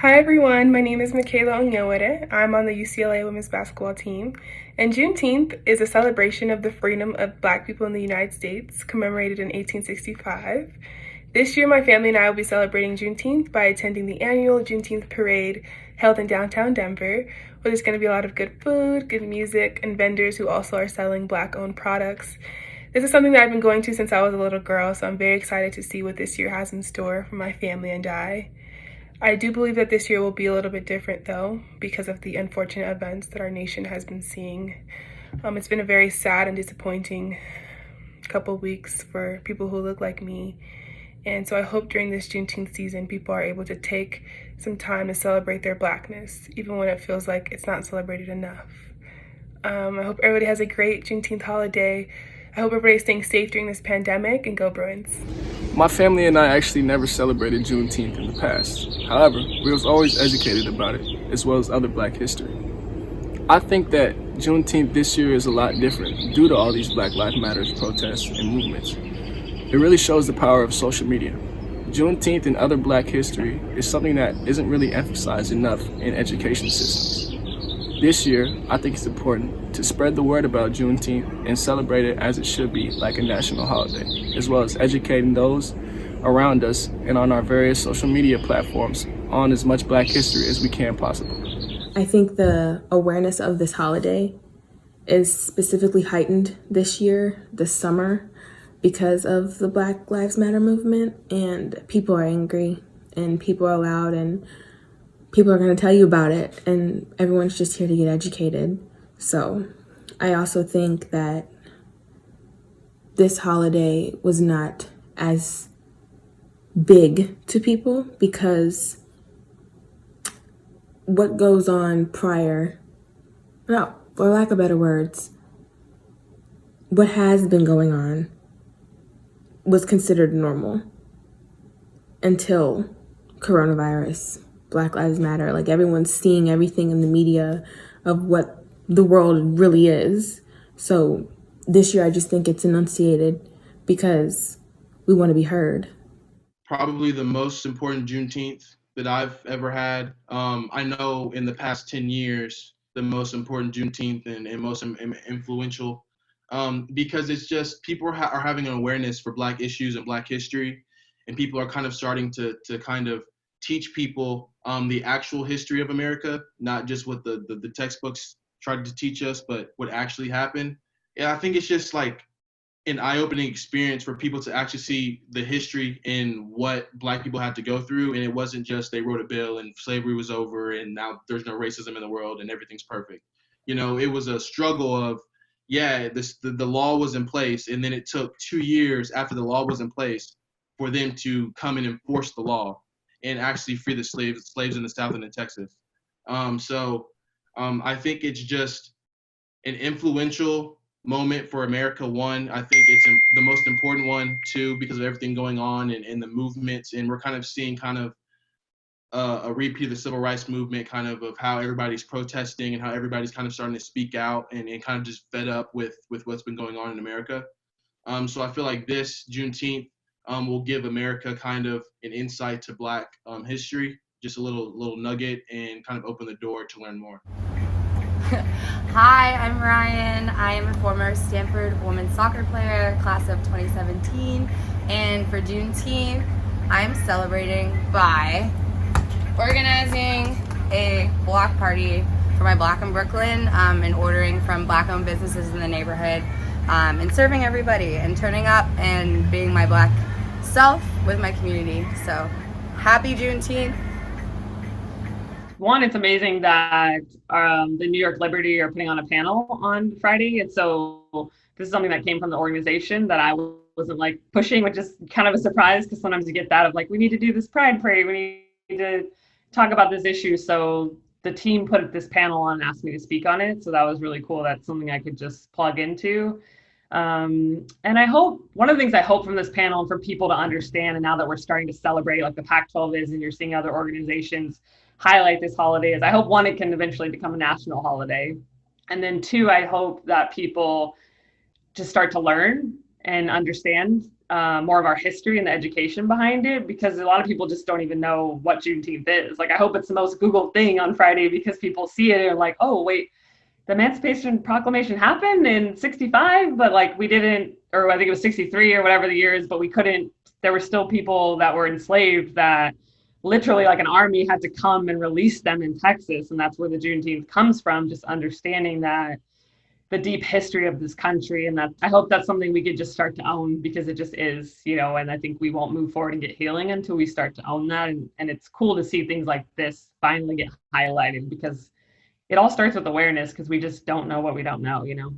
Hi everyone, my name is Michaela Onyewere. I'm on the UCLA women's basketball team, and Juneteenth is a celebration of the freedom of Black people in the United States, commemorated in 1865. This year, my family and I will be celebrating Juneteenth by attending the annual Juneteenth parade held in downtown Denver, where there's going to be a lot of good food, good music, and vendors who also are selling Black-owned products. This is something that I've been going to since I was a little girl, so I'm very excited to see what this year has in store for my family and I. I do believe that this year will be a little bit different, though, because of the unfortunate events that our nation has been seeing. It's been a very sad and disappointing couple weeks for people who look like me. And so I hope during this Juneteenth season, people are able to take some time to celebrate their Blackness, even when it feels like it's not celebrated enough. I hope everybody has a great Juneteenth holiday. I hope everybody's staying safe during this pandemic, and go Bruins. My family and I actually never celebrated Juneteenth in the past. However, we was always educated about it, as well as other Black history. I think that Juneteenth this year is a lot different due to all these Black Lives Matter protests and movements. It really shows the power of social media. Juneteenth and other Black history is something that isn't really emphasized enough in education systems. This year, I think it's important to spread the word about Juneteenth and celebrate it as it should be, like a national holiday, as well as educating those around us and on our various social media platforms on as much Black history as we can possibly. I think the awareness of this holiday is specifically heightened this year, this summer, because of the Black Lives Matter movement, and people are angry and people are loud and people are going to tell you about it, and everyone's just here to get educated. So I also think that this holiday was not as big to people because what goes on prior, no, for lack of better words, what has been going on was considered normal until coronavirus. Black Lives Matter, like everyone's seeing everything in the media of what the world really is. So this year I just think it's enunciated because we want to be heard. Probably the most important Juneteenth that I've ever had. I know in the past 10 years, the most important Juneteenth and most influential because it's just people are having an awareness for Black issues and Black history, and people are kind of starting to kind of teach people the actual history of America, not just what the textbooks tried to teach us, but what actually happened. Yeah, I think it's just like an eye-opening experience for people to actually see the history and what Black people had to go through. And it wasn't just they wrote a bill and slavery was over and now there's no racism in the world and everything's perfect. You know, it was a struggle of, yeah, the law was in place, and then it took 2 years after the law was in place for them to come and enforce the law and actually free the slaves in the South and in Texas. I think it's just an influential moment for America. One, I think it's the most important one. Two, because of everything going on and the movements, and we're kind of seeing kind of a repeat of the civil rights movement, kind of how everybody's protesting and how everybody's kind of starting to speak out and kind of just fed up with what's been going on in America. So I feel like this Juneteenth will give America kind of an insight to Black history, just a little nugget, and kind of open the door to learn more. Hi, I'm Ryan. I am a former Stanford women's soccer player, class of 2017. And for Juneteenth, I'm celebrating by organizing a block party for my block in Brooklyn and ordering from Black-owned businesses in the neighborhood and serving everybody and turning up and being my Black self with my community. So happy Juneteenth. One, it's amazing that the New York Liberty are putting on a panel on Friday. And so this is something that came from the organization that I wasn't like pushing, which is kind of a surprise because sometimes you get that of like, we need to do this pride parade. We need to talk about this issue. So the team put this panel on and asked me to speak on it. So that was really cool. That's something I could just plug into. And I hope, one of the things I hope from this panel and for people to understand, and now that we're starting to celebrate like the Pac-12 is, and you're seeing other organizations highlight this holiday, is I hope one, it can eventually become a national holiday. And then two, I hope that people just start to learn and understand more of our history and the education behind it, because a lot of people just don't even know what Juneteenth is. Like, I hope it's the most Googled thing on Friday because people see it and are like, oh, wait, the Emancipation Proclamation happened in 65, but like we didn't, or I think it was 63 or whatever the year is, but we couldn't, there were still people that were enslaved that literally like an army had to come and release them in Texas. And that's where the Juneteenth comes from, just understanding that the deep history of this country. And that I hope that's something we could just start to own, because it just is, you know, and I think we won't move forward and get healing until we start to own that. And it's cool to see things like this finally get highlighted, because it all starts with awareness, because we just don't know what we don't know, you know?